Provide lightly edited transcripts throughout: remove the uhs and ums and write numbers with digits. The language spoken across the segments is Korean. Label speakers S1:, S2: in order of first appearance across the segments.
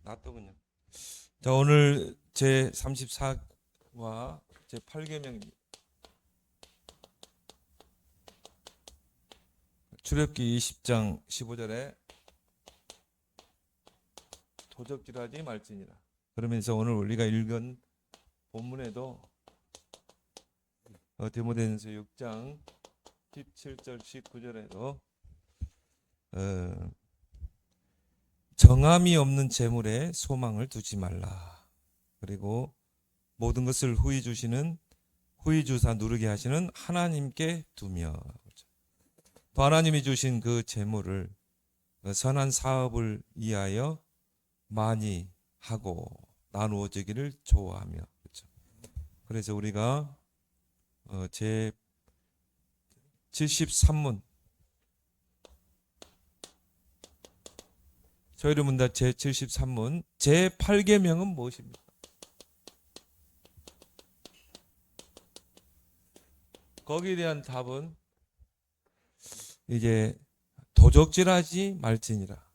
S1: 놔두군요. 자, 오늘 제 34와 제 8계명입니다. 출애굽기 20장 15절에 도적질하지 말지니라. 그러면서 오늘 우리가 읽은 본문에도 디모데전서 6장 17절 19절에도 정함이 없는 재물에 소망을 두지 말라. 그리고 모든 것을 후히 주시는 후히 주사 누르게 하시는 하나님께 두며, 또 하나님이 주신 그 재물을 선한 사업을 위하여 많이 하고 나누어 주기를 좋아하며. 그렇죠. 그래서 우리가 제 73문 저희를 문답 제 73문 제 8계명은 무엇입니까? 거기에 대한 답은 이제 도적질하지 말지니라.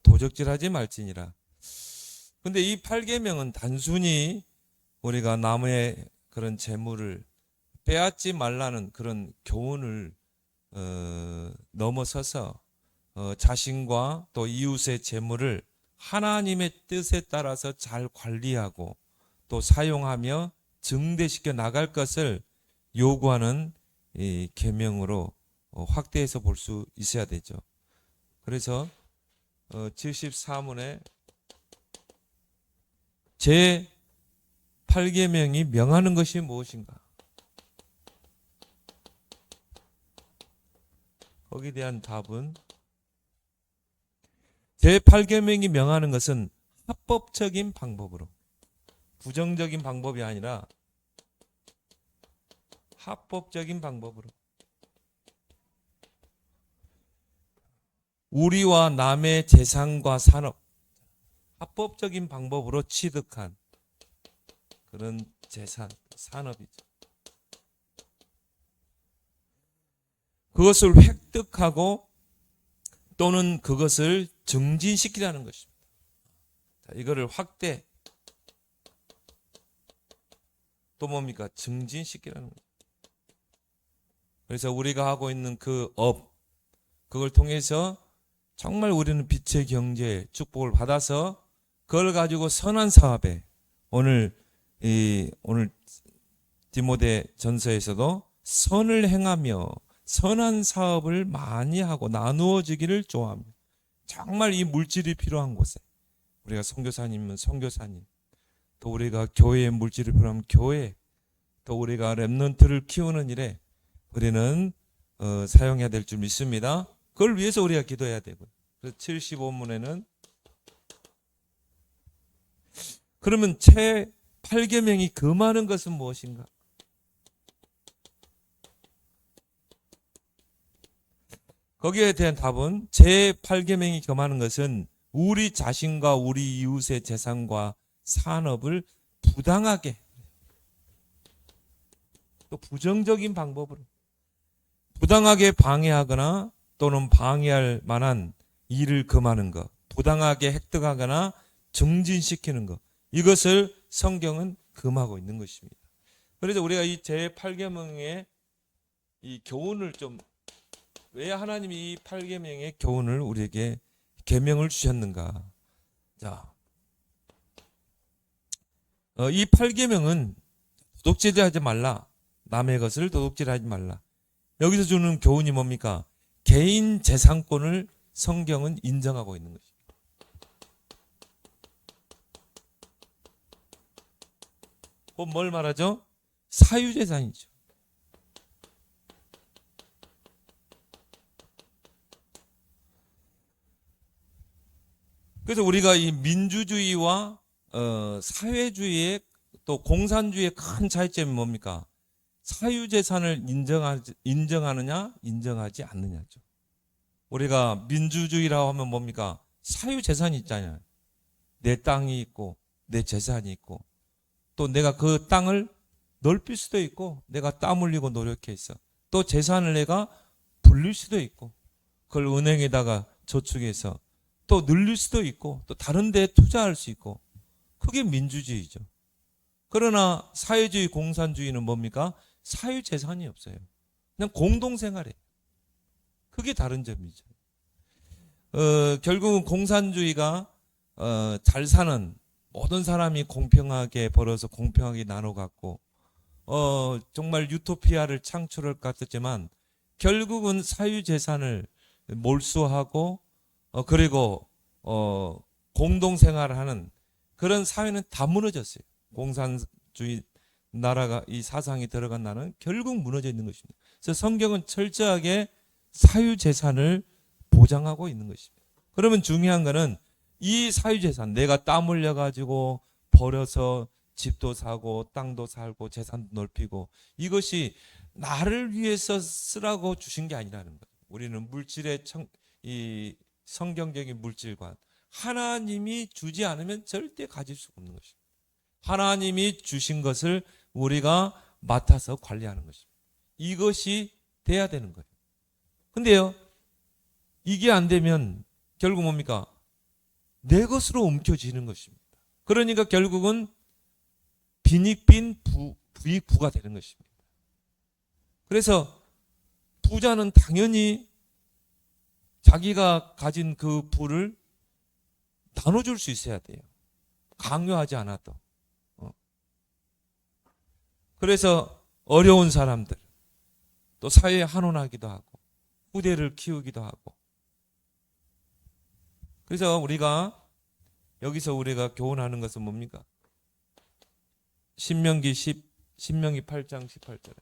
S1: 도적질하지 말지니라. 근데 이 8계명은 단순히 우리가 남의 그런 재물을 빼앗지 말라는 그런 교훈을 넘어서서 자신과 또 이웃의 재물을 하나님의 뜻에 따라서 잘 관리하고 또 사용하며 증대시켜 나갈 것을 요구하는 이 계명으로 확대해서 볼 수 있어야 되죠. 그래서 74문에 제 8계명이 명하는 것이 무엇인가? 거기에 대한 답은 제 8계명이 명하는 것은 합법적인 방법으로, 부정적인 방법이 아니라 합법적인 방법으로 우리와 남의 재산과 산업, 합법적인 방법으로 취득한 그런 재산, 산업이죠. 그것을 획득하고 또는 그것을 증진시키라는 것입니다. 자, 이거를 확대, 또 뭡니까? 증진시키라는 거죠. 그래서 우리가 하고 있는 그 업, 그걸 통해서 정말 우리는 빛의 경제에 축복을 받아서 그걸 가지고 선한 사업에 오늘 디모데 전서에서도 선을 행하며 선한 사업을 많이 하고 나누어 주기를 좋아합니다. 정말 이 물질이 필요한 곳에 우리가 선교사님은 선교사님, 또 우리가 교회에 물질이 필요하면 교회, 또 우리가 렘넌트를 키우는 일에 우리는 사용해야 될 줄 믿습니다. 그걸 위해서 우리가 기도해야 되고요. 그래서 75문에는 그러면 제 8계명이 금하는 것은 무엇인가? 거기에 대한 답은 제 8계명이 금하는 것은 우리 자신과 우리 이웃의 재산과 산업을 부당하게 또 부정적인 방법으로 부당하게 방해하거나 또는 방해할 만한 일을 금하는 것, 부당하게 획득하거나 증진시키는 것, 이것을 성경은 금하고 있는 것입니다. 그래서 우리가 이 제8계명의 이 교훈을 좀, 왜 하나님이 이 8계명의 교훈을 우리에게 계명을 주셨는가? 자, 이 8계명은 도둑질하지 말라, 남의 것을 도둑질하지 말라. 여기서 주는 교훈이 뭡니까? 개인 재산권을 성경은 인정하고 있는 것입니다. 곧 뭘 말하죠? 사유재산이죠. 그래서 우리가 이 민주주의와 사회주의의 또 공산주의의 큰 차이점이 뭡니까? 사유재산을 인정하느냐 인정하지 않느냐죠. 우리가 민주주의라고 하면 뭡니까? 사유재산이 있잖아요. 내 땅이 있고 내 재산이 있고 또 내가 그 땅을 넓힐 수도 있고 내가 땀 흘리고 노력해서 또 재산을 내가 불릴 수도 있고 그걸 은행에다가 저축해서 또 늘릴 수도 있고 또 다른 데 투자할 수 있고 그게 민주주의죠. 그러나 사회주의 공산주의는 뭡니까? 사유재산이 없어요. 그냥 공동생활이에요. 그게 다른 점이죠. 결국은 공산주의가 잘 사는 모든 사람이 공평하게 벌어서 공평하게 나눠 갖고 정말 유토피아를 창출할 것 같았지만 결국은 사유재산을 몰수하고 그리고 공동생활하는 그런 사회는 다 무너졌어요. 공산주의 나라가 이 사상이 들어간 나라는 결국 무너져 있는 것입니다. 그래서 성경은 철저하게 사유재산을 보장하고 있는 것입니다. 그러면 중요한 거는 이 사유재산, 내가 땀 흘려 가지고 벌어서 집도 사고 땅도 살고 재산도 넓히고 이것이 나를 위해서 쓰라고 주신 게 아니라는 거예요. 우리는 물질의 이 성경적인 물질관, 하나님이 주지 않으면 절대 가질 수 없는 것입니다. 하나님이 주신 것을 우리가 맡아서 관리하는 것입니다. 이것이 돼야 되는 거예요. 근데요, 이게 안 되면 결국 뭡니까? 내 것으로 옮겨지는 것입니다. 그러니까 결국은 빈익빈 부익부가 되는 것입니다. 그래서 부자는 당연히 자기가 가진 그 부를 나눠줄 수 있어야 돼요. 강요하지 않아도. 그래서 어려운 사람들, 또 사회에 환원하기도 하고, 후대를 키우기도 하고. 그래서 여기서 우리가 교훈하는 것은 뭡니까? 신명기 8장 18절에.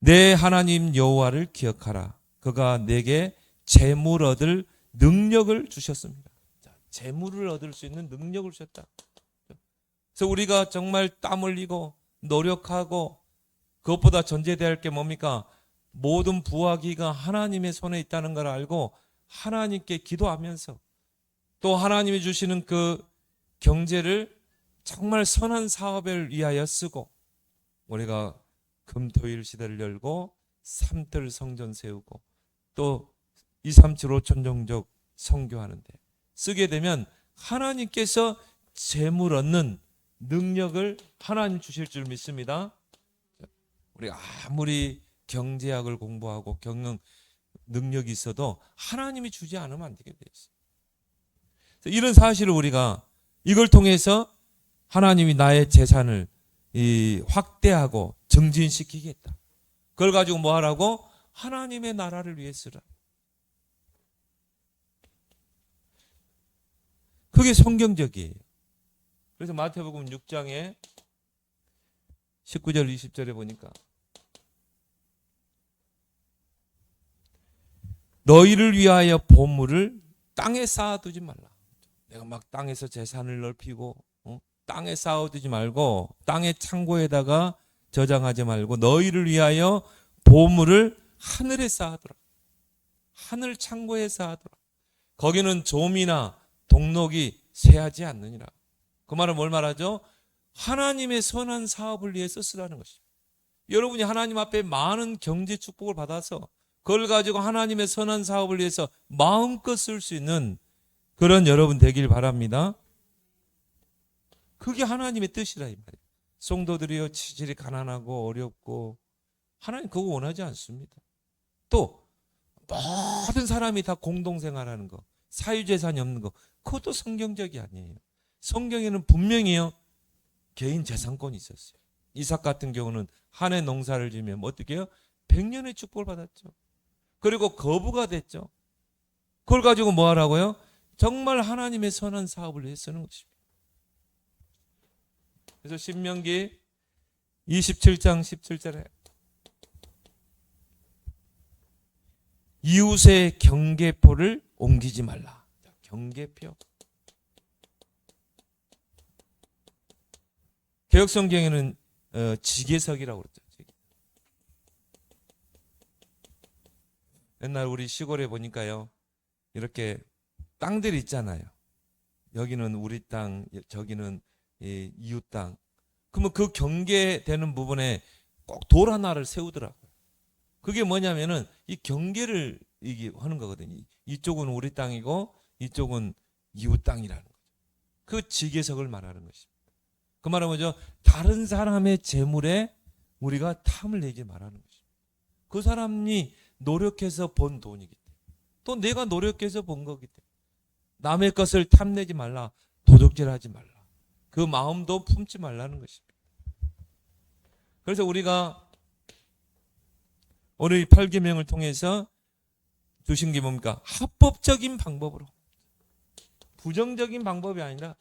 S1: 내 하나님 여호와를 기억하라. 그가 내게 재물 얻을 능력을 주셨습니다. 재물을 얻을 수 있는 능력을 주셨다. 그래서 우리가 정말 땀 흘리고 노력하고 그것보다 전제돼야 할 게 뭡니까? 모든 부하기가 하나님의 손에 있다는 걸 알고 하나님께 기도하면서 또 하나님이 주시는 그 경제를 정말 선한 사업을 위하여 쓰고 우리가 금토일 시대를 열고 삼들 성전 세우고 또 237 5천 종족 선교하는데 쓰게 되면 하나님께서 재물 얻는 능력을 하나님 주실 줄 믿습니다. 우리 아무리 경제학을 공부하고 경영 능력이 있어도 하나님이 주지 않으면 안 되게 돼 있어요. 이런 사실을 우리가 이걸 통해서 하나님이 나의 재산을 확대하고 정진시키겠다. 그걸 가지고 뭐 하라고? 하나님의 나라를 위해 쓰라. 그게 성경적이에요. 그래서 마태복음 6장에 19절 20절에 보니까 너희를 위하여 보물을 땅에 쌓아두지 말라. 내가 막 땅에서 재산을 넓히고 땅에 쌓아두지 말고 땅의 창고에다가 저장하지 말고 너희를 위하여 보물을 하늘에 쌓아두라. 하늘 창고에 쌓아두라. 거기는 좀이나 동록이 새하지 않느니라. 그 말은 뭘 말하죠? 하나님의 선한 사업을 위해서 쓰라는 것입니다. 여러분이 하나님 앞에 많은 경제 축복을 받아서 그걸 가지고 하나님의 선한 사업을 위해서 마음껏 쓸 수 있는 그런 여러분 되길 바랍니다. 그게 하나님의 뜻이라 이 말이에요. 성도들이요 지질이 가난하고 어렵고 하나님 그거 원하지 않습니다. 또 모든 사람이 다 공동생활하는 거, 사유재산이 없는 거, 그것도 성경적이 아니에요. 성경에는 분명히요 개인 재산권이 있었어요. 이삭 같은 경우는 한 해 농사를 지면 어떻게 해요? 100년의 축복을 받았죠. 그리고 거부가 됐죠. 그걸 가지고 뭐 하라고요? 정말 하나님의 선한 사업을 위해 쓰는 것입니다. 그래서 신명기 27장 17절에 이웃의 경계표를 옮기지 말라. 경계표. 개역성경에는 지계석이라고 그러죠. 옛날 우리 시골에 보니까요 이렇게 땅들이 있잖아요. 여기는 우리 땅, 저기는 이웃 땅. 그러면 그 경계되는 부분에 꼭 돌 하나를 세우더라고요. 그게 뭐냐면은 이 경계를 이게 하는 거거든요. 이쪽은 우리 땅이고 이쪽은 이웃 땅이라는 거죠. 그 지계석을 말하는 것입니다. 그 말은 뭐죠? 다른 사람의 재물에 우리가 탐을 내지 말라는 것입니다. 그 사람이 노력해서 번 돈이기 때문에, 또 내가 노력해서 번 거기 때문에 남의 것을 탐내지 말라, 도적질하지 말라, 그 마음도 품지 말라는 것입니다. 그래서 우리가 오늘 8계명을 통해서 주신 게 뭡니까? 합법적인 방법으로, 부정적인 방법이 아니라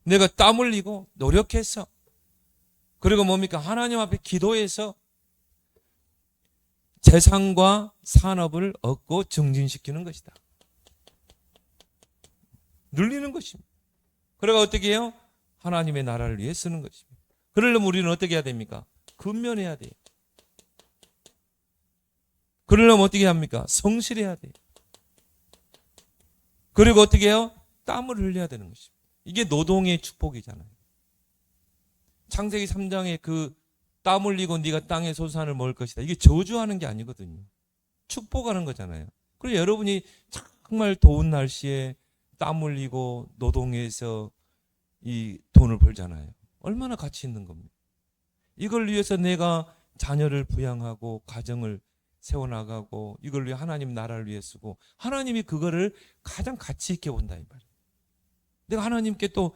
S1: 내가 땀 흘리고 노력해서, 그리고 뭡니까? 하나님 앞에 기도해서 재산과 산업을 얻고 증진시키는 것이다. 눌리는 것입니다. 그러가 어떻게 해요? 하나님의 나라를 위해 쓰는 것입니다. 그러려면 우리는 어떻게 해야 됩니까? 근면해야 돼요. 그러려면 어떻게 합니까? 성실해야 돼요. 그리고 어떻게 해요? 땀을 흘려야 되는 것입니다. 이게 노동의 축복이잖아요. 창세기 3장에 그 땀 흘리고 네가 땅의 소산을 먹을 것이다, 이게 저주하는 게 아니거든요. 축복하는 거잖아요. 그리고 여러분이 정말 더운 날씨에 땀 흘리고 노동해서 이 돈을 벌잖아요. 얼마나 가치 있는 겁니까? 이걸 위해서 내가 자녀를 부양하고 가정을 세워나가고 이걸 위해 하나님 나라를 위해 쓰고, 하나님이 그거를 가장 가치 있게 본다 이 말이에요. 내가 하나님께 또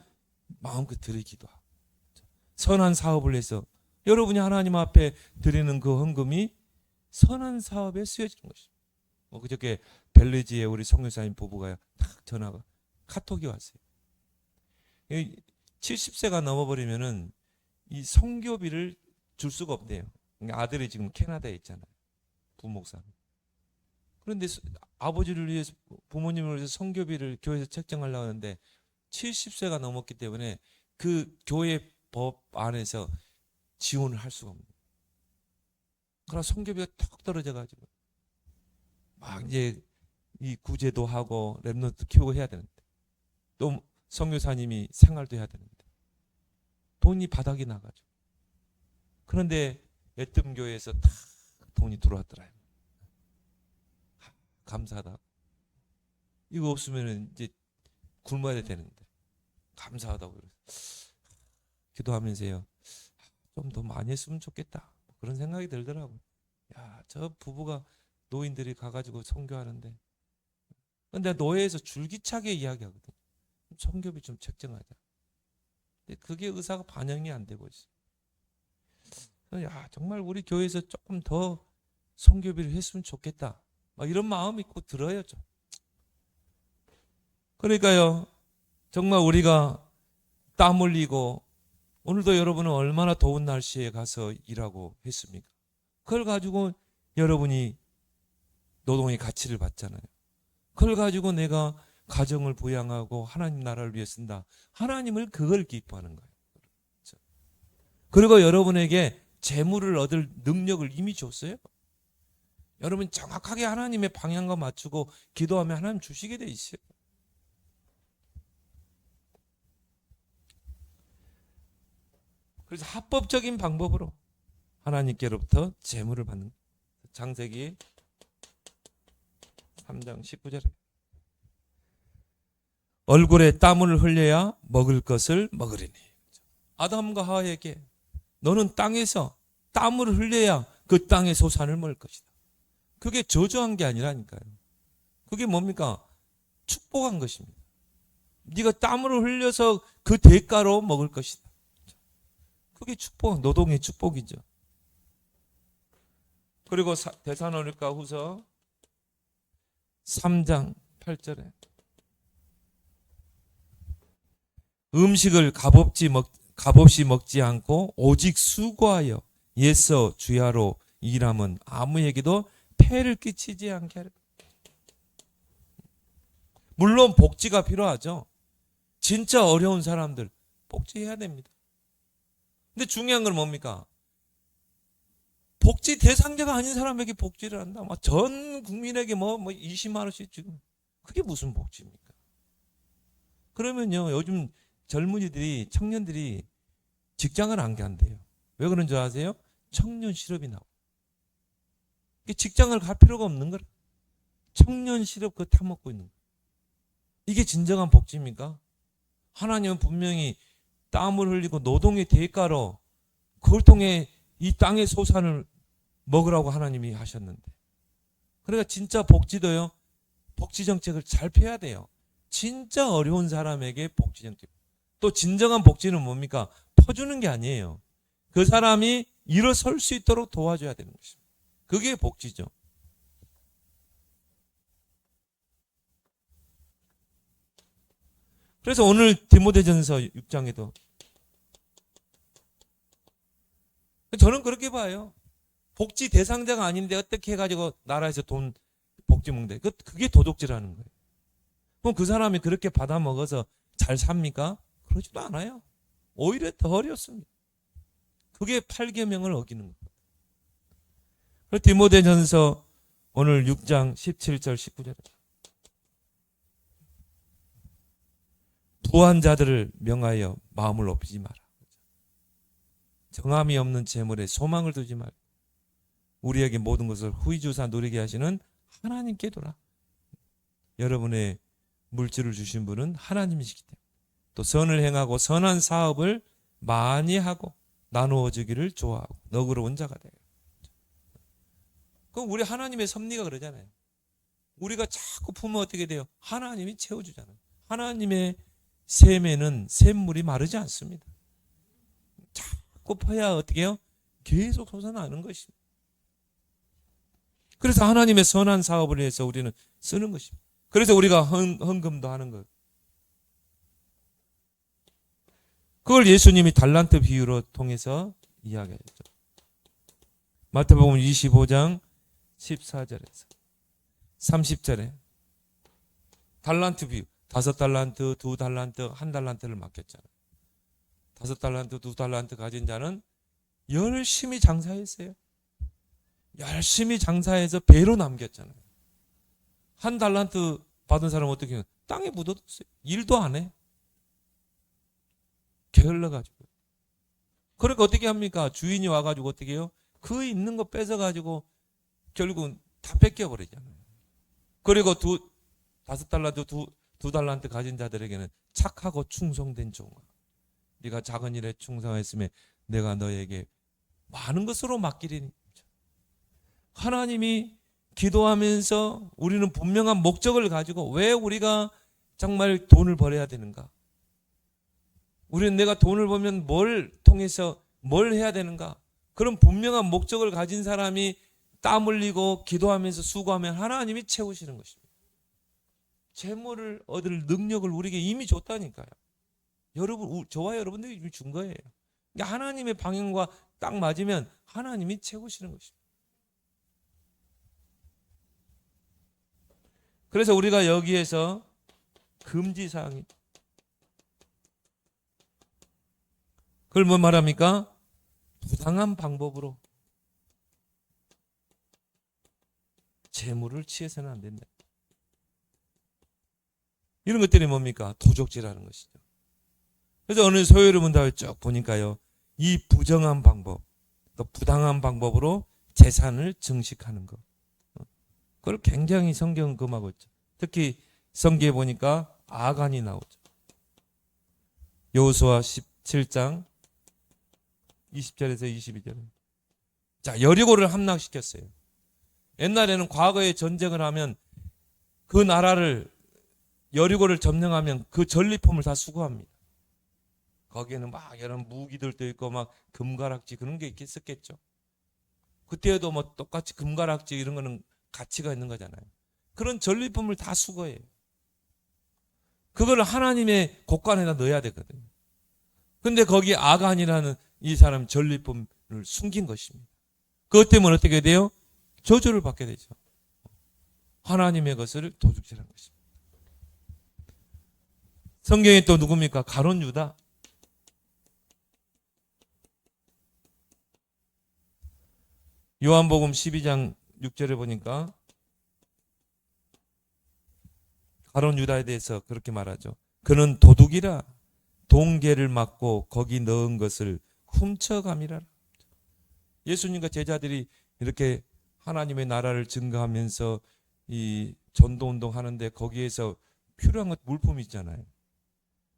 S1: 마음껏 드리기도 하고, 선한 사업을 해서 여러분이 하나님 앞에 드리는 그 헌금이 선한 사업에 쓰여지는 것입니다. 그저께 벨리지에 우리 선교사님 부부가 딱 전화가, 카톡이 왔어요. 70세가 넘어버리면은 이 선교비를 줄 수가 없대요. 아들이 지금 캐나다에 있잖아요. 부목사. 그런데 아버지를 위해서, 부모님을 위해서 선교비를 교회에서 책정하려고 하는데 70세가 넘었기 때문에 그 교회 법 안에서 지원을 할 수가 없는 거예요. 그러나 선교비가 턱 떨어져가지고 막 이제 이 구제도 하고 랩런트 키우고 해야 되는데, 또 선교사님이 생활도 해야 되는데 돈이 바닥이 나가지고, 그런데 애뜸교회에서 딱 돈이 들어왔더라요. 감사하다. 이거 없으면 이제 굶어야 되는데 감사하다고 그래서 기도하면서요, 좀 더 많이 했으면 좋겠다, 그런 생각이 들더라고요. 야, 저 부부가 노인들이 가가지고 선교하는데, 근데 노예에서 줄기차게 이야기하거든요. 선교비 좀 책정하자. 근데 그게 의사가 반영이 안 되고 있어요. 야, 정말 우리 교회에서 조금 더 선교비를 했으면 좋겠다, 막 이런 마음이 꼭 들어요. 좀. 그러니까요, 정말 우리가 땀 흘리고, 오늘도 여러분은 얼마나 더운 날씨에 가서 일하고 했습니까? 그걸 가지고 여러분이 노동의 가치를 받잖아요. 그걸 가지고 내가 가정을 부양하고 하나님 나라를 위해 쓴다. 하나님을 그걸 기뻐하는 거예요. 그리고 여러분에게 재물을 얻을 능력을 이미 줬어요. 여러분 정확하게 하나님의 방향과 맞추고 기도하면 하나님 주시게 돼 있어요. 그래서 합법적인 방법으로 하나님께로부터 재물을 받는 거예요. 창세기 3장 19절에 얼굴에 땀을 흘려야 먹을 것을 먹으리니. 아담과 하와에게 너는 땅에서 땀을 흘려야 그 땅의 소산을 먹을 것이다. 그게 저주한 게 아니라니까요. 그게 뭡니까? 축복한 것입니다. 네가 땀을 흘려서 그 대가로 먹을 것이다. 그게 축복, 노동의 축복이죠. 그리고 데살로니가 후서 3장 8절에 음식을 값없이 먹지 않고 오직 수고하여 예서 주야로 일함은 아무에게도 폐를 끼치지 않게 하라. 물론 복지가 필요하죠. 진짜 어려운 사람들 복지해야 됩니다. 근데 중요한 건 뭡니까? 복지 대상자가 아닌 사람에게 복지를 한다. 막 전 국민에게 뭐 20만 원씩 지금 그게 무슨 복지입니까? 그러면요, 요즘 젊은이들이, 청년들이 직장을 안 간대요. 왜 그런 줄 아세요? 청년 실업이 나오고. 직장을 갈 필요가 없는 거라. 청년 실업 그거 타먹고 있는 거예요. 이게 진정한 복지입니까? 하나님은 분명히 땀을 흘리고 노동의 대가로 그걸 통해 이 땅의 소산을 먹으라고 하나님이 하셨는데. 그러니까 진짜 복지도요. 복지 정책을 잘 펴야 돼요. 진짜 어려운 사람에게 복지 정책. 또 진정한 복지는 뭡니까? 퍼주는 게 아니에요. 그 사람이 일어설 수 있도록 도와줘야 되는 것입니다. 그게 복지죠. 그래서 오늘 디모데전서 6장에도 저는 그렇게 봐요. 복지 대상자가 아닌데 어떻게 해가지고 나라에서 돈 복지 먹는데 그게 도둑질하는 거예요. 그럼 그 사람이 그렇게 받아 먹어서 잘 삽니까? 그러지도 않아요. 오히려 더 어렵습니다. 그게 8계명을 어기는 거예요. 디모데전서 오늘 6장 17절 19절 부한 자들을 명하여 마음을 높이지 마라. 정함이 없는 재물에 소망을 두지 말고 우리에게 모든 것을 후이주사 누리게 하시는 하나님께 두라. 여러분의 물질을 주신 분은 하나님이시기 때문에 또 선을 행하고 선한 사업을 많이 하고 나누어 주기를 좋아하고 너그러운 자가 돼요. 그럼 우리 하나님의 섭리가 그러잖아요. 우리가 자꾸 품으면 어떻게 돼요? 하나님이 채워주잖아요. 하나님의 샘에는 샘물이 마르지 않습니다. 자꾸 퍼야 어떻게 해요? 계속 솟아나는 것입니다. 그래서 하나님의 선한 사업을 위해서 우리는 쓰는 것입니다. 그래서 우리가 헌금도 하는 거예요. 그걸 예수님이 달란트 비유로 통해서 이야기했죠. 마태복음 25장 14절에서 30절에 달란트 비유. 5달란트, 2달란트, 1달란트를 맡겼잖아요. 5달란트, 2달란트 가진 자는 열심히 장사했어요. 열심히 장사해서 배로 남겼잖아요. 1달란트 받은 사람은 어떻게 해요? 땅에 묻어뒀어요. 일도 안 해. 게을러가지고. 그러니까 어떻게 합니까? 주인이 와가지고 어떻게 해요? 그 있는 거 뺏어가지고 결국은 다 뺏겨버리잖아요. 그리고 5달란트, 2달란트 가진 자들에게는 착하고 충성된 종아. 네가 작은 일에 충성했으면 내가 너에게 많은 것으로 맡기리니. 하나님이 기도하면서 우리는 분명한 목적을 가지고 왜 우리가 정말 돈을 벌어야 되는가? 우리는 내가 돈을 벌면 뭘 통해서 뭘 해야 되는가? 그런 분명한 목적을 가진 사람이 땀 흘리고 기도하면서 수고하면 하나님이 채우시는 것입니다. 재물을 얻을 능력을 우리에게 이미 줬다니까요. 여러분, 저와 여러분들이 이미 준 거예요. 그러니까 하나님의 방향과 딱 맞으면 하나님이 채우시는 것입니다. 그래서 우리가 여기에서 금지사항이 그걸 뭐 말합니까? 부당한 방법으로 재물을 취해서는 안 된다. 이런 것들이 뭡니까? 도적질하는 것이죠. 그래서 오늘 소요여러분들 쭉 보니까요. 이 부정한 방법, 또 부당한 방법으로 재산을 증식하는 것. 그걸 굉장히 성경은 금하고 있죠. 특히 성경에 보니까 아간이 나오죠. 여호수아 17장 20절에서 22절. 자, 여리고를 함락시켰어요. 옛날에는 과거에 전쟁을 하면 그 나라를 여리고를 점령하면 그 전리품을 다 수거합니다. 거기에는 막 여러 무기들도 있고 막 금가락지 그런 게 있겠었겠죠. 그때에도 뭐 똑같이 금가락지 이런 거는 가치가 있는 거잖아요. 그런 전리품을 다 수거해요. 그걸 하나님의 곳간에다 넣어야 되거든요. 근데 거기 아간이라는 이 사람 전리품을 숨긴 것입니다. 그것 때문에 어떻게 돼요? 저주를 받게 되죠. 하나님의 것을 도둑질한 것입니다. 성경에 또 누굽니까? 가룟 유다. 요한복음 12장 6절에 보니까 가룟 유다에 대해서 그렇게 말하죠. 그는 도둑이라 동계를 막고 거기 넣은 것을 훔쳐감이라. 예수님과 제자들이 이렇게 하나님의 나라를 증거하면서 이 전도운동 하는데 거기에서 필요한 것 물품이 있잖아요.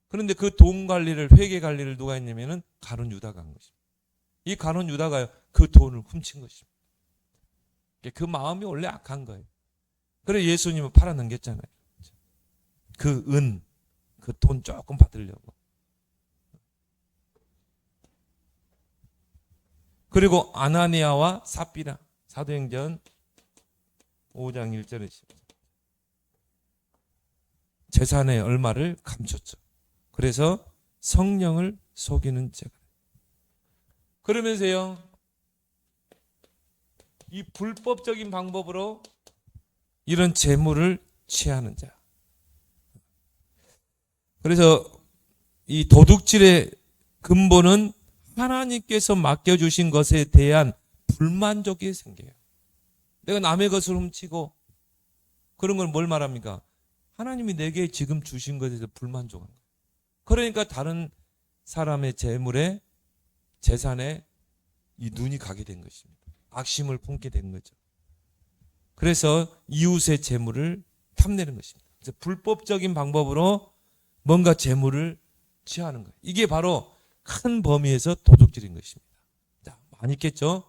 S1: 그런데 그 돈 관리를, 회계 관리를 누가 했냐면은 가룟 유다가 한 것입니다. 이 가룟 유다가 그 돈을 훔친 것입니다. 그 마음이 원래 악한 거예요. 그래 예수님은 팔아넘겼잖아요. 그 은, 그 돈 조금 받으려고. 그리고 아나니아와 삽비라, 사도행전 5장 1절에 재산의 얼마를 감췄죠. 그래서 성령을 속이는 죄가. 그러면서요, 이 불법적인 방법으로 이런 재물을 취하는 자. 그래서 이 도둑질의 근본은 하나님께서 맡겨주신 것에 대한 불만족이 생겨요. 내가 남의 것을 훔치고 그런 걸 뭘 말합니까? 하나님이 내게 지금 주신 것에 대해서 불만족한 거예요. 그러니까 다른 사람의 재물에, 재산에 이 눈이 가게 된 것입니다. 악심을 품게 된 거죠. 그래서 이웃의 재물을 탐내는 것입니다. 그래서 불법적인 방법으로 뭔가 재물을 취하는 거예요. 이게 바로 큰 범위에서 도둑질인 것입니다. 자, 많이 있겠죠?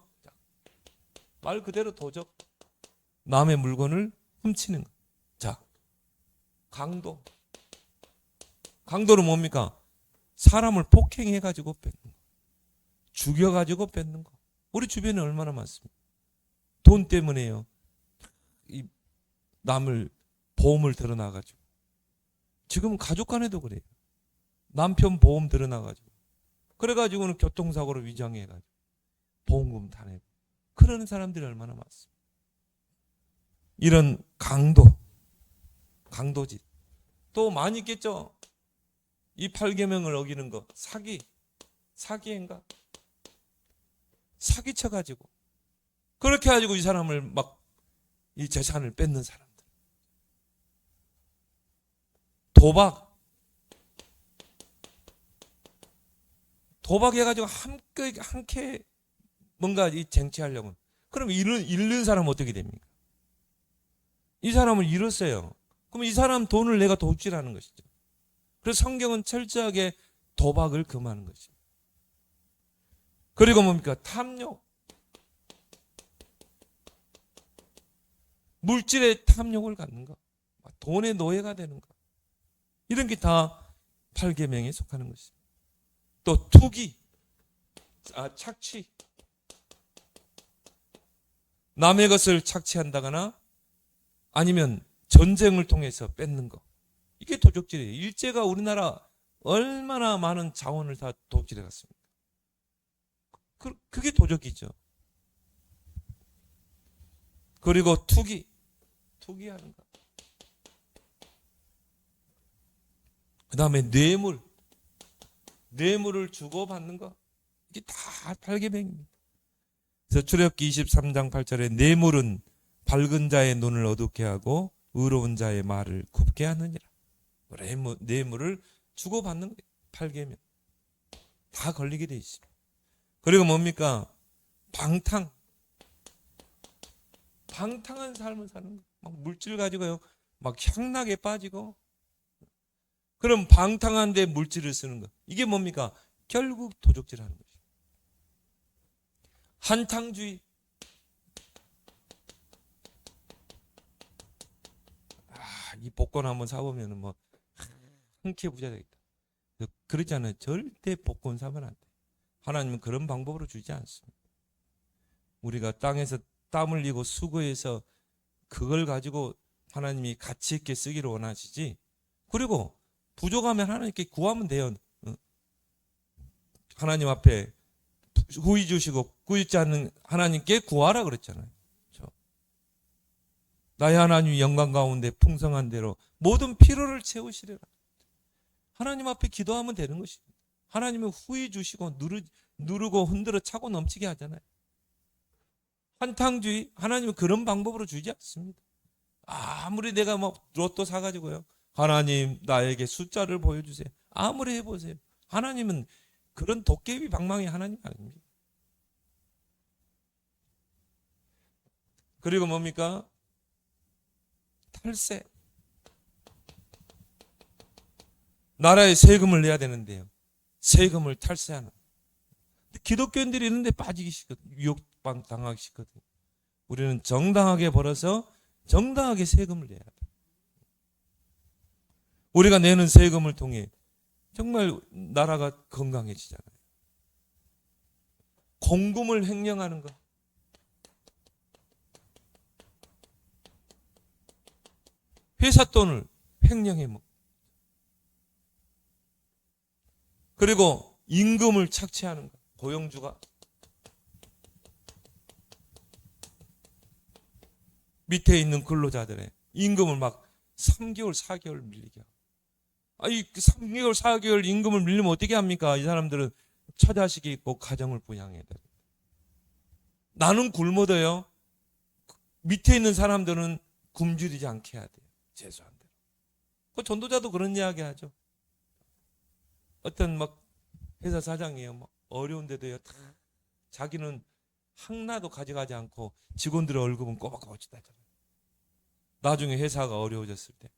S1: 말 그대로 도적. 남의 물건을 훔치는 거. 자, 강도. 강도는 뭡니까? 사람을 폭행해가지고 뺏는 거. 죽여가지고 뺏는 거. 우리 주변에 얼마나 많습니까? 돈 때문에요. 이 남을 보험을 들어놔가지고. 지금 가족 간에도 그래요. 남편 보험 들어놔가지고. 그래가지고는 교통사고로 위장해가지고. 보험금 타내고. 그러는 사람들이 얼마나 많습니까? 이런 강도. 강도짓. 또 많이 있겠죠? 이 8계명을 어기는 거. 사기. 사기인가? 사기쳐가지고. 그렇게 해가지고 이 사람을 막 이 재산을 뺏는 사람들. 도박. 도박해가지고 함께 뭔가 이 쟁취하려고. 그럼 잃는 사람은 어떻게 됩니까? 이 사람을 잃었어요. 그럼 이 사람 돈을 내가 도둑질하는 것이죠. 그래서 성경은 철저하게 도박을 금하는 것이죠. 그리고 뭡니까? 탐욕. 물질의 탐욕을 갖는 것. 돈의 노예가 되는 것. 이런 게 다 8계명에 속하는 것입니다. 또 투기. 착취. 남의 것을 착취한다거나 아니면 전쟁을 통해서 뺏는 것. 이게 도둑질이에요. 일제가 우리나라 얼마나 많은 자원을 다 도둑질해 갔습니까? 그게 도적이죠. 그리고 투기하는 것. 그 다음에 뇌물을 주고받는 것. 이게 다 8계명입니다. 그래서 출애굽기 23장 8절에 뇌물은 밝은 자의 눈을 어둡게 하고 의로운 자의 말을 굽게 하느니라. 뇌물을 주고받는 거예요. 8계명. 다 걸리게 돼 있습니다. 그리고 뭡니까? 방탕한 삶을 사는 거예요. 막 물질 가지고요. 막 향락에 빠지고. 그럼 방탕한 데 물질을 쓰는 거. 이게 뭡니까? 결국 도둑질하는 거죠. 한탕주의. 이 복권 한번 사보면 뭐 한 큐 부자 되겠다. 그렇잖아요. 절대 복권 사면 안 돼. 하나님은 그런 방법으로 주지 않습니다. 우리가 땅에서 땀 흘리고 수고해서 그걸 가지고 하나님이 가치 있게 쓰기를 원하시지. 그리고 부족하면 하나님께 구하면 돼요. 하나님 앞에 구이 주시고 구이지 않는 하나님께 구하라 그랬잖아요. 그렇죠? 나의 하나님 영광 가운데 풍성한 대로 모든 필요를 채우시리라. 하나님 앞에 기도하면 되는 것입니다. 하나님은 후히 주시고 누르고 흔들어 차고 넘치게 하잖아요. 한탕주의, 하나님은 그런 방법으로 주지 않습니다. 아무리 내가 뭐 로또 사가지고요. 하나님 나에게 숫자를 보여주세요. 아무리 해보세요. 하나님은 그런 도깨비 방망이 하나님 아닙니다. 그리고 뭡니까? 탈세. 나라에 세금을 내야 되는데요. 세금을 탈세하는. 기독교인들이 이런 데 빠지기 싫거든요. 유혹 당하기 싫거든요. 우리는 정당하게 벌어서 정당하게 세금을 내야 돼. 우리가 내는 세금을 통해 정말 나라가 건강해지잖아요. 공금을 횡령하는 거. 회사 돈을 횡령해 먹고. 그리고 임금을 착취하는 거. 고용주가 밑에 있는 근로자들의 임금을 막 3개월, 4개월 밀리게 하고. 이 3개월, 4개월 임금을 밀리면 어떻게 합니까? 이 사람들은 처자식이 있고 가정을 부양해야 돼요. 나는 굶어도요. 밑에 있는 사람들은 굶주리지 않게 해야 돼요. 최소한 대로. 그 전도자도 그런 이야기 하죠. 어떤 막 회사 사장이에요. 막 어려운데도요. 다 자기는 하나도 가져가지 않고 직원들의 월급은 꼬박꼬박 주다잖아요. 나중에 회사가 어려워졌을 때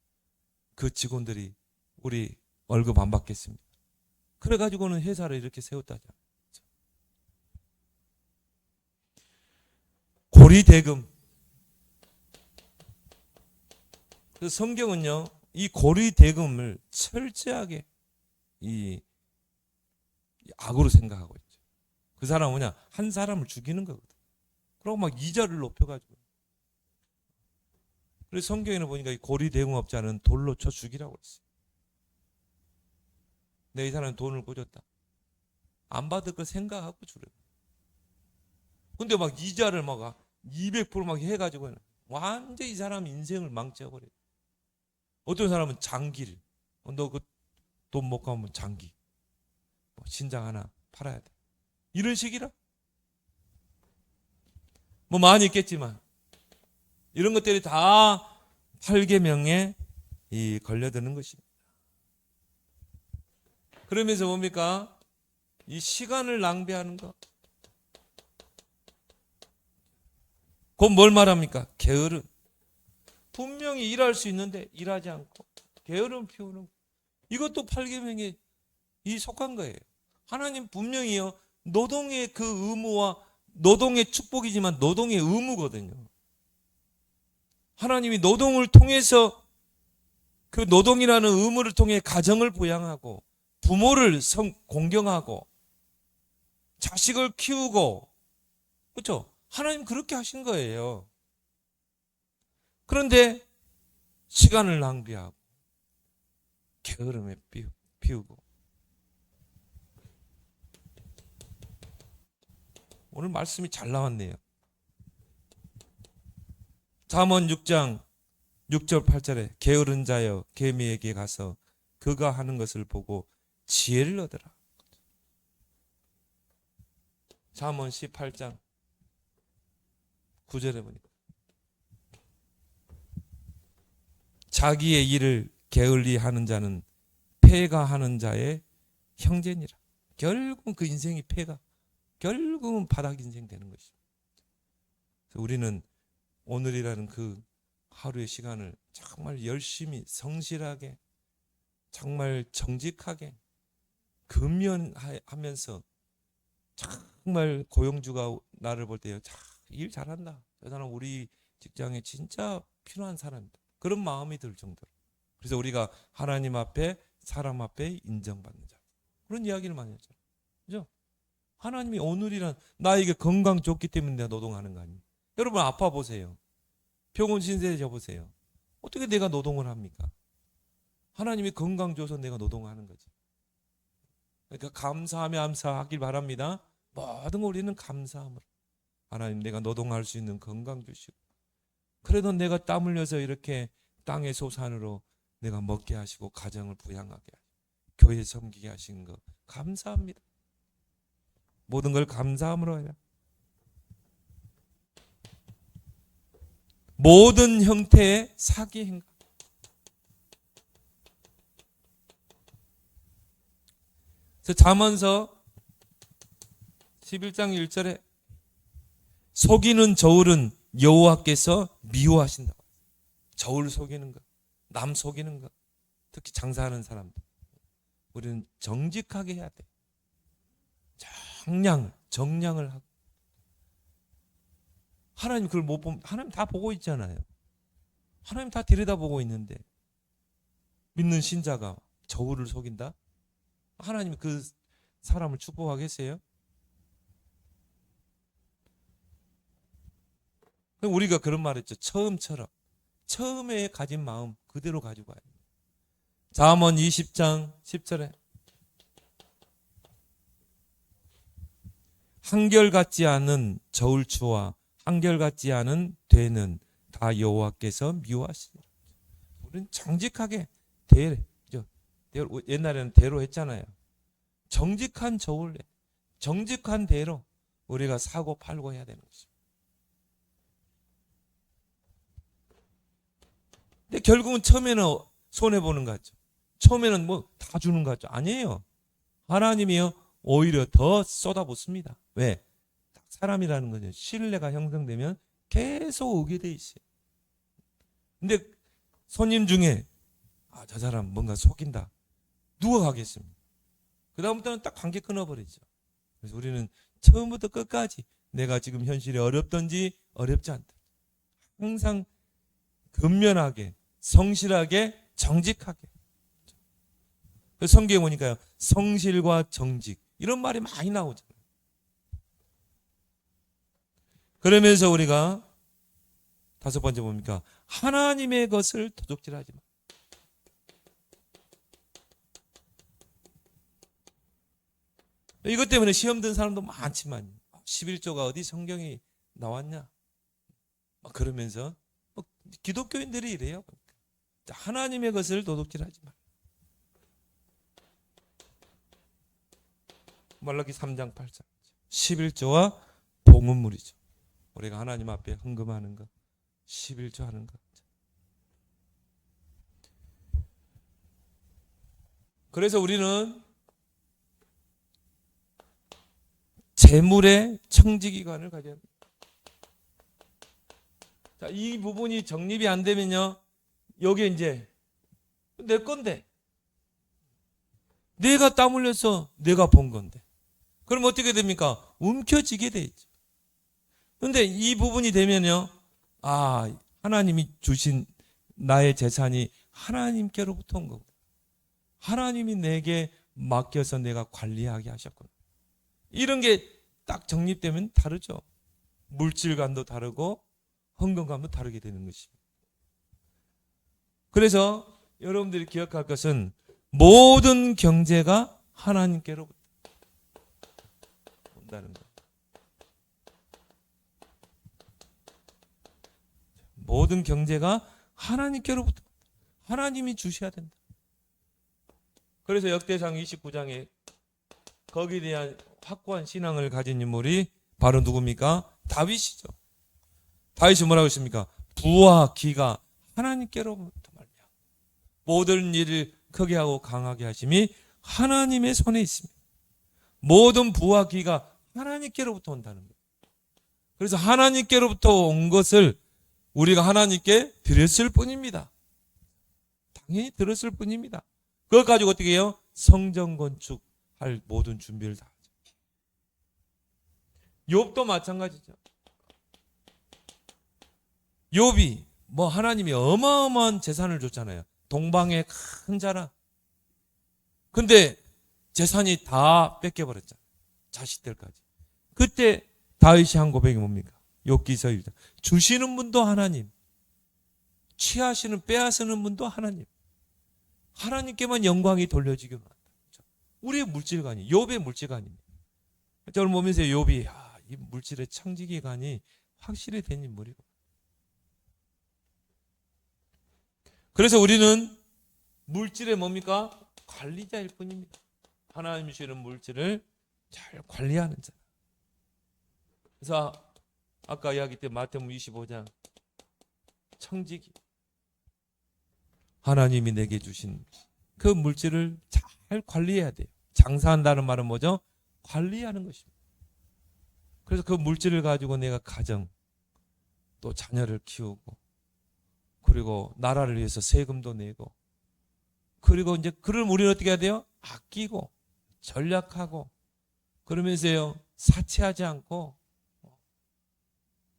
S1: 그 직원들이 우리 월급 안 받겠습니다. 그래가지고는 회사를 이렇게 세웠다잖아요. 고리대금. 그래서 성경은요, 이 고리대금을 철저하게 이 악으로 생각하고 있죠. 그 사람은 뭐냐? 한 사람을 죽이는 거거든. 그리고 막 이자를 높여가지고. 그래서 성경에는 보니까 이 고리대금업자는 돌로 쳐 죽이라고 했어요. 내 이 사람은 돈을 꽂았다. 안 받을 거 생각하고 주래. 근데 막 이자를 막 200%막 해가지고 완전히 이 사람 인생을 망쳐버려. 어떤 사람은 장기를. 너 그 돈 못 갚으면 장기. 신장 하나 팔아야 돼. 이런 식이라. 뭐 많이 있겠지만 이런 것들이 다 8계명에 걸려드는 것입니다. 그러면서 뭡니까? 이 시간을 낭비하는 것. 그건 뭘 말합니까? 게으름. 분명히 일할 수 있는데 일하지 않고 게으름 피우는 것. 이것도 8계명에 속한 거예요. 하나님 분명히요. 노동의 그 의무와 노동의 축복이지만 노동의 의무거든요. 하나님이 노동을 통해서 그 노동이라는 의무를 통해 가정을 부양하고 부모를 공경하고 자식을 키우고 그렇죠? 하나님 그렇게 하신 거예요. 그런데 시간을 낭비하고 게으름에 피우고 오늘 말씀이 잘 나왔네요. 잠언 6장 6절 8절에 게으른 자여 개미에게 가서 그가 하는 것을 보고 지혜를 얻으라. 잠언 18장 9절에 보니까 자기의 일을 게을리 하는 자는 패가 하는 자의 형제니라. 결국은 그 인생이 패가 결국은 바닥 인생 되는 것입니다. 우리는 오늘이라는 그 하루의 시간을 정말 열심히 성실하게 정말 정직하게 근면하면서 정말 고용주가 나를 볼 때 일 잘한다. 저 사람 우리 직장에 진짜 필요한 사람이다. 그런 마음이 들 정도로. 그래서 우리가 하나님 앞에 사람 앞에 인정받는 자. 그런 이야기를 많이 했잖아요. 그죠? 하나님이 오늘이란 나에게 건강 좋기 때문에 내가 노동하는 거 아니에요. 여러분 아파 보세요. 병원 신세 져보세요. 어떻게 내가 노동을 합니까? 하나님이 건강 줘서 내가 노동하는 거지. 그러니까 감사하며 감사하길 바랍니다. 모든 걸 우리는 감사함으로. 하나님 내가 노동할 수 있는 건강 주시고 그래도 내가 땀 흘려서 이렇게 땅의 소산으로 내가 먹게 하시고 가정을 부양하게 하시고 교회 섬기게 하신 거 감사합니다. 모든 걸 감사함으로 해요. 모든 형태의 사기 행각. 그래서 잠언서 11장 1절에 속이는 저울은 여호와께서 미워하신다. 저울 속이는 거, 남 속이는 거, 특히 장사하는 사람들. 우리는 정직하게 해야 돼. 정량을 하고. 하나님 그걸 못 보면, 하나님 다 보고 있잖아요. 하나님 다 들여다보고 있는데 믿는 신자가 저울을 속인다? 하나님이 그 사람을 축복하겠어요? 우리가 그런 말 했죠. 처음처럼. 처음에 가진 마음 그대로 가지고 가야 돼요. 잠언 20장 10절에 한결같지 않은 저울추와 한결같지 않은 되는 다 여호와께서 미워하시니. 우리는 정직하게 옛날에는 대로 했잖아요. 정직한 저울, 정직한 대로 우리가 사고 팔고 해야 되는 거죠. 근데 결국은 처음에는 손해보는 것 같죠. 처음에는 뭐 다 주는 것 같죠. 아니에요. 하나님이요 오히려 더 쏟아붓습니다. 왜? 사람이라는 거죠. 신뢰가 형성되면 계속 오게 돼 있어요. 근데 손님 중에 저 사람 뭔가 속인다. 누가 가겠습니까? 그 다음부터는 딱 관계 끊어버리죠. 그래서 우리는 처음부터 끝까지 내가 지금 현실이 어렵든지 어렵지 않다. 항상 근면하게, 성실하게, 정직하게. 성경에 보니까요, 성실과 정직 이런 말이 많이 나오잖아요. 그러면서 우리가 다섯 번째 뭡니까? 하나님의 것을 도둑질하지 마. 이것 때문에 시험 든 사람도 많지만 11조가 어디 성경이 나왔냐? 그러면서 기독교인들이 이래요. 하나님의 것을 도둑질하지 마. 말라기 3장 8절 11조와 봉헌물이죠. 우리가 하나님 앞에 헌금하는 것, 11조 하는 것. 그래서 우리는 재물의 청지기관을 가져야 합니다. 자, 이 부분이 정립이 안 되면요, 여기 이제 내 건데, 내가 땀 흘려서 내가 번 건데, 그럼 어떻게 됩니까? 움켜쥐게 돼 있죠. 그런데 이 부분이 되면요, 하나님이 주신 나의 재산이 하나님께로부터 온 거구나. 하나님이 내게 맡겨서 내가 관리하게 하셨구나. 이런 게 딱 정립되면 다르죠. 물질관도 다르고 헌금감도 다르게 되는 것입니다. 그래서 여러분들이 기억할 것은 모든 경제가 하나님께로부터 온다는 것. 모든 경제가 하나님께로부터, 하나님이 주셔야 된다. 그래서 역대상 29장에 거기에 대한 확고한 신앙을 가진 인물이 바로 누굽니까? 다윗이죠. 다윗이 뭐라고 했습니까? 부와 기가 하나님께로부터 말미암아 모든 일을 크게 하고 강하게 하심이 하나님의 손에 있습니다. 모든 부와 기가 하나님께로부터 온다는 거예요. 그래서 하나님께로부터 온 것을 우리가 하나님께 드렸을 뿐입니다. 당연히 드렸을 뿐입니다. 그것 가지고 어떻게 해요? 성전 건축할 모든 준비를 다 하죠. 욥도 마찬가지죠. 욥이 하나님이 어마어마한 재산을 줬잖아요. 동방의 큰 자랑. 근데 재산이 다 뺏겨버렸잖아요. 자식들까지. 그때 다윗이 한 고백이 뭡니까? 욥기서 1장. 주시는 분도 하나님, 취하시는 빼앗으는 분도 하나님. 하나님께만 영광이 돌려지기로 한다. 우리의 물질관이, 욥의 물질관입니다. 저를 보면서 욥이 이 물질의 청지기관이 확실히 된 인물이고. 그래서 우리는 물질의 뭡니까? 관리자일 뿐입니다. 하나님이 주시는 물질을 잘 관리하는 자. 그래서 아까 이야기 때 마태복음 25장 청지기. 하나님이 내게 주신 그 물질을 잘 관리해야 돼요. 장사한다는 말은 뭐죠? 관리하는 것입니다. 그래서 그 물질을 가지고 내가 가정, 또 자녀를 키우고, 그리고 나라를 위해서 세금도 내고, 그리고 이제 그를 우리는 어떻게 해야 돼요? 아끼고 전략하고, 그러면서요 사치하지 않고,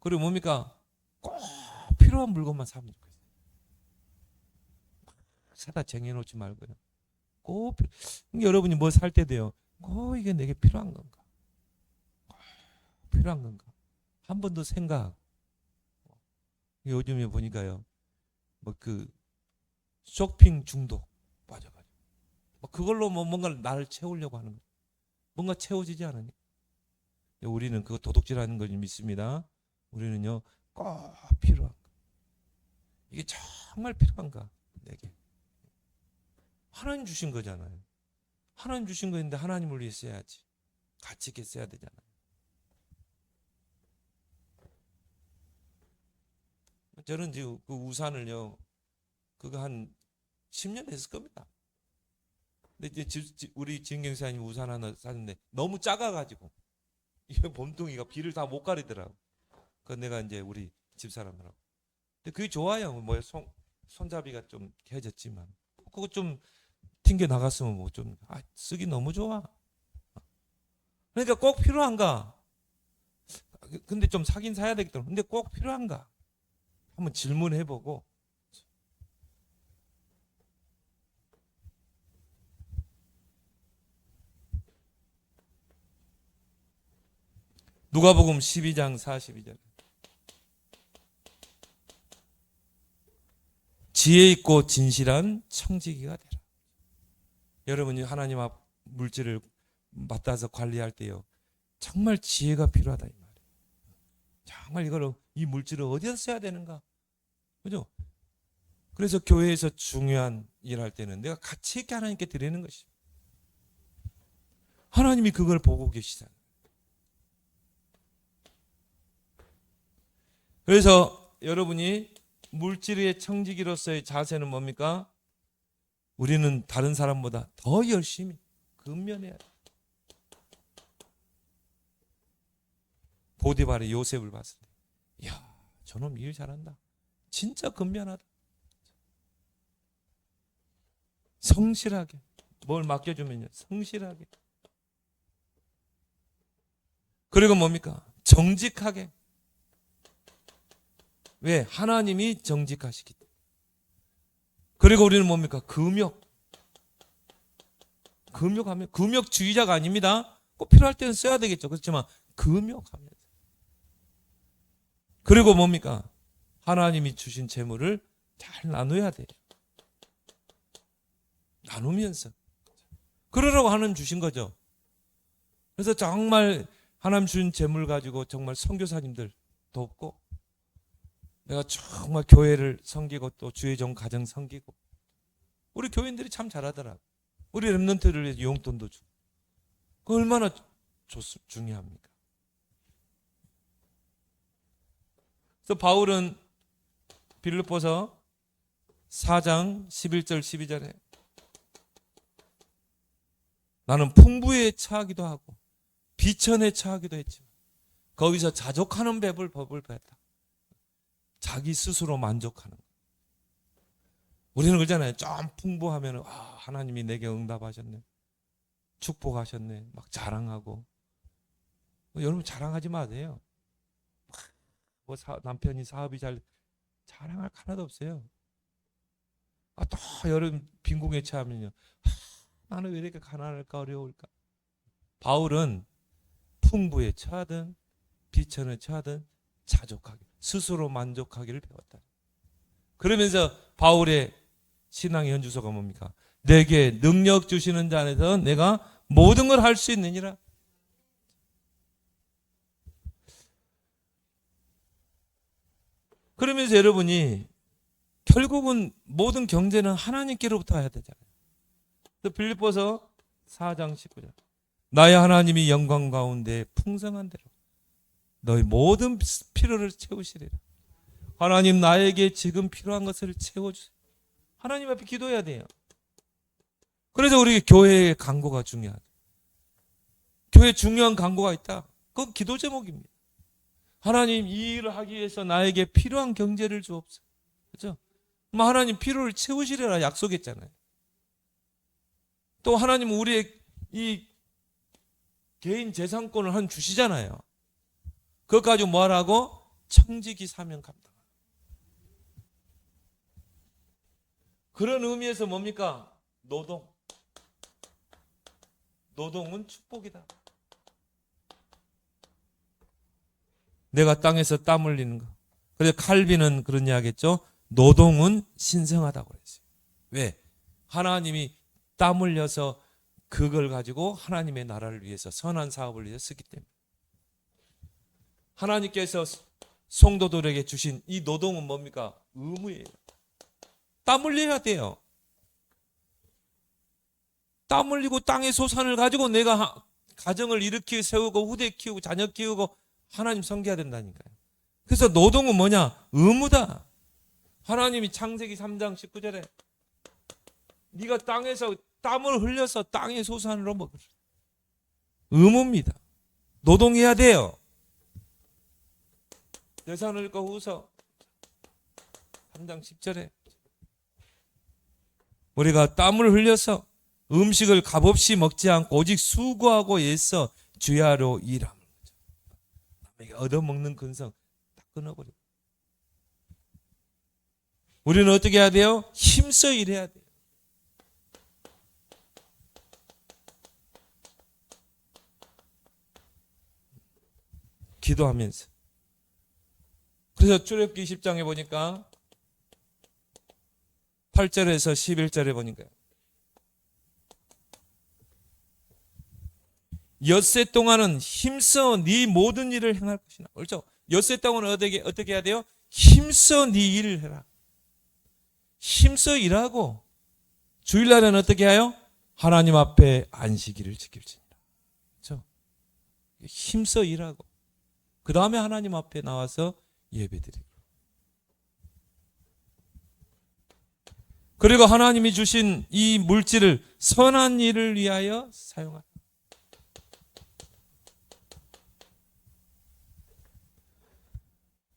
S1: 그리고 뭡니까? 꼭 필요한 물건만 사면 좋겠어요. 사다 쟁여놓지 말고요. 꼭 여러분이 뭐 살 때 돼요? 꼭 이게 내게 필요한 건가? 필요한 건가? 한 번 더 생각하고. 요즘에 보니까요, 뭐 그 쇼핑 중독 빠져가지고, 그걸로 뭐 뭔가 나를 채우려고 하는 거, 뭔가 채워지지 않으니. 우리는 그거 도둑질하는 걸 믿습니다. 우리는요 꼭 필요한 거. 이게 정말 필요한가? 내게 하나님 주신 거잖아요. 하나님 주신 거인데 하나님을 위해 써야지. 가치 있게 써야 되잖아요. 저는 지금 그 우산을요, 그거 한 10년 됐을 겁니다. 근데 이제 우리 지은경사님 우산 하나 샀는데 너무 작아가지고 이게 몸뚱이가 비를 다 못 가리더라고. 그 내가 이제 우리 집사람들하고. 근데 그게 좋아요. 뭐 손잡이가 좀 개졌지만 그거 좀 튕겨 나갔으면 뭐 좀 쓰기 너무 좋아. 그러니까 꼭 필요한가? 근데 좀 사긴 사야 되겠더라고. 근데 꼭 필요한가? 한번 질문해보고. 누가복음 12장 42절. 지혜 있고 진실한 청지기가 되라. 여러분이 하나님 앞 물질을 맡아서 관리할 때요, 정말 지혜가 필요하다 이 말이에요. 정말 이 물질을 어디서 써야 되는가, 그죠? 그래서 교회에서 중요한 일할 때는 내가 가치 있게 하나님께 드리는 것이, 하나님이 그걸 보고 계시잖아요. 그래서 여러분이 물질의 청지기로서의 자세는 뭡니까? 우리는 다른 사람보다 더 열심히 근면해야 돼. 보디발의 요셉을 봤을 때, 이야, 저놈 일 잘한다. 진짜 근면하다. 성실하게 뭘 맡겨주면요, 성실하게. 그리고 뭡니까? 정직하게. 왜? 하나님이 정직하시기 때문에. 그리고 우리는 뭡니까? 금욕하면, 금욕주의자가 아닙니다. 꼭 필요할 때는 써야 되겠죠. 그렇지만 금욕하면서. 그리고 뭡니까? 하나님이 주신 재물을 잘 나눠야 돼요. 나누면서. 그러라고 하나님 주신 거죠. 그래서 정말 하나님 주신 재물 가지고 정말 선교사님들 돕고, 내가 정말 교회를 섬기고 또 주의 종 가정 섬기고, 우리 교인들이 참 잘하더라고. 우리 렘넌트를 위해서 용돈도 주고. 그 얼마나 중요합니까? 그래서 바울은 빌립보서 4장 11절 12절에 나는 풍부에 처하기도 하고 비천에 처하기도 했지만 거기서 자족하는 법을 배웠다. 자기 스스로 만족하는 거. 우리는 그러잖아요. 좀 풍부하면 하나님이 내게 응답하셨네, 축복하셨네, 막 자랑하고. 여러분 자랑하지 마세요. 남편이 사업이 잘, 자랑할 하나도 없어요. 또 여러분 빈궁에 처하면요, 나는 왜 이렇게 가난할까, 어려울까. 바울은 풍부에 처하든 비천에 처하든 자족하게, 스스로 만족하기를 배웠다. 그러면서 바울의 신앙의 현주소가 뭡니까? 내게 능력 주시는 자 안에서 내가 모든 걸 할 수 있느니라. 그러면서 여러분이 결국은 모든 경제는 하나님께로부터 해야 되잖아요. 빌립보서 4장 19절. 나의 하나님이 영광 가운데 풍성한 대로 너희 모든 필요를 채우시리라. 하나님, 나에게 지금 필요한 것을 채워주세요. 하나님 앞에 기도해야 돼요. 그래서 우리 교회의 간구가 중요하죠. 교회 중요한 간구가 있다. 그건 기도 제목입니다. 하나님, 이 일을 하기 위해서 나에게 필요한 경제를 주옵소서. 그렇죠? 하나님 필요를 채우시리라 약속했잖아요. 또 하나님은 우리의 이 개인 재산권을 한 주시잖아요. 그것 가지고 뭐 하라고? 청지기 사명 감당. 그런 의미에서 뭡니까? 노동. 노동은 축복이다. 내가 땅에서 땀 흘리는 거. 그래서 칼빈은 그런 이야기 했죠. 노동은 신성하다고 그랬어요. 왜? 하나님이 땀 흘려서 그걸 가지고 하나님의 나라를 위해서 선한 사업을 위해서 쓰기 때문에. 하나님께서 성도들에게 주신 이 노동은 뭡니까? 의무예요. 땀 흘려야 돼요. 땀 흘리고 땅의 소산을 가지고 내가 가정을 일으키고 세우고 후대 키우고 자녀 키우고 하나님 섬겨야 된다니까요. 그래서 노동은 뭐냐? 의무다. 하나님이 창세기 3장 19절에 네가 땅에서 땀을 흘려서 땅의 소산으로 먹으라. 의무입니다. 노동해야 돼요. 대산을 거후서 3장 10절에 우리가 땀을 흘려서 음식을 값없이 먹지 않고 오직 수고하고 애써 주야로 일하는 거죠. 남에게 얻어먹는 근성 다 끊어버리고. 우리는 어떻게 해야 돼요? 힘써 일해야 돼요. 기도하면서. 그래서 출애굽기 10장에 보니까 8절에서 11절에 보니까 엿새 동안은 힘써 네 모든 일을 행할 것이나. 그렇죠? 엿새 동안은 어떻게 해야 돼요? 힘써 네 일을 해라. 힘써 일하고 주일날에는 어떻게 해요? 하나님 앞에 안식일을 지킬지니라. 그렇죠? 힘써 일하고 그 다음에 하나님 앞에 나와서 예배드리고. 그리고 하나님이 주신 이 물질을 선한 일을 위하여 사용하라.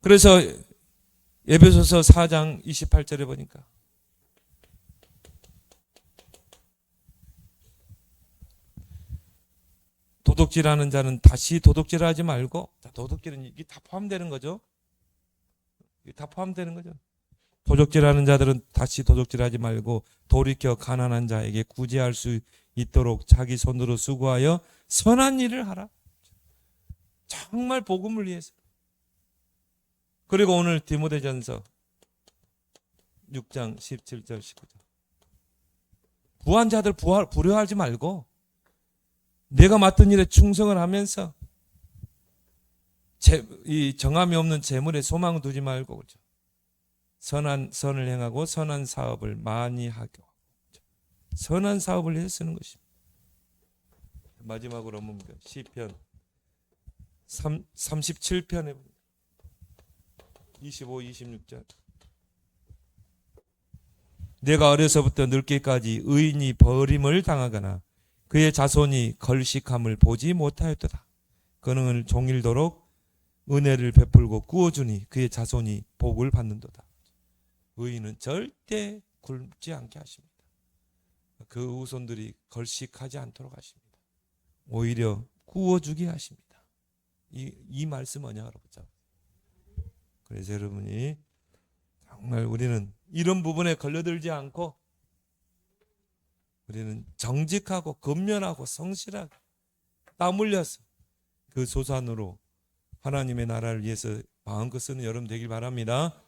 S1: 그래서 에베소서 4장 28절에 보니까 도둑질하는 자는 다시 도둑질하지 말고. 도둑질은 이게 다 포함되는 거죠. 이게 다 포함되는 거죠. 도둑질하는 자들은 다시 도둑질하지 말고 돌이켜 가난한 자에게 구제할 수 있도록 자기 손으로 수고하여 선한 일을 하라. 정말 복음을 위해서. 그리고 오늘 디모데전서 6장 17절 19절 부한 자들 부려하지 말고 내가 맡은 일에 충성을 하면서 이 정함이 없는 재물에 소망을 두지 말고, 그렇죠? 선을 행하고 선한 사업을 많이 하고, 선한 사업을 해서 쓰는 것입니다. 마지막으로 뭡니까? 시편 37편에 25, 26절 내가 어려서부터 늙기까지 의인이 버림을 당하거나 그의 자손이 걸식함을 보지 못하였도다. 그는 종일도록 은혜를 베풀고 구워주니 그의 자손이 복을 받는도다. 의인은 절대 굶지 않게 하십니다. 그 후손들이 걸식하지 않도록 하십니다. 오히려 구워주게 하십니다. 이 말씀 뭐냐 여러분. 그래서 여러분이 정말 우리는 이런 부분에 걸려들지 않고 우리는 정직하고 근면하고 성실하게 땀 흘려서 그 소산으로 하나님의 나라를 위해서 마음껏 쓰는 여러분 되길 바랍니다.